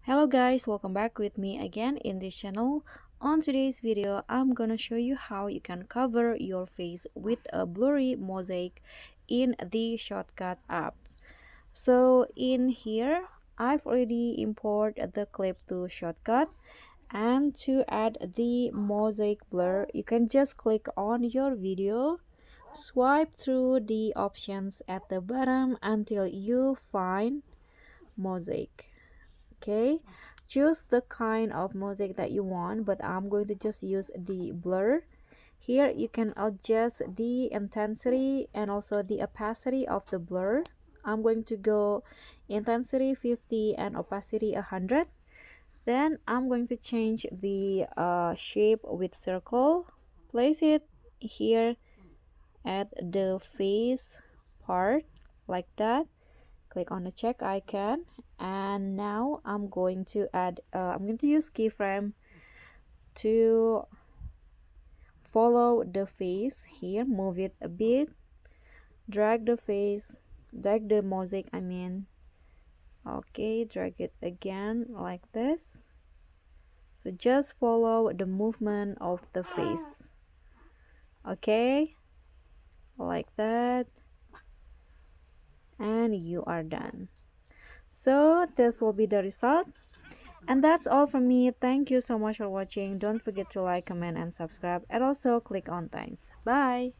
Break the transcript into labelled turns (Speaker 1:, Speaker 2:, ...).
Speaker 1: Hello guys, welcome back with me again in this channel. On today's video, I'm gonna show you how you can cover your face with a blurry mosaic in the Shortcut app. So in here, I've already imported the clip to Shortcut, and to add the mosaic blur, you can just click on your video, swipe through the options at the bottom until you find mosaic. Okay, choose the kind of mosaic that you want, but I'm going to just use the blur. Here you can adjust the intensity and also the opacity of the blur. I'm going to go intensity 50 and opacity 100. Then I'm going to change the shape with circle, place it here at the face part like that. Click on the check icon, and now I'm going to use keyframe to follow the face here. Move it a bit, drag the mosaic, okay, drag it again like this. So just follow the movement of the face, okay, like that, and you are done. So this will be the result. And that's all from me. Thank you so much for watching. Don't forget to like, comment, and subscribe, and also click on thanks. Bye.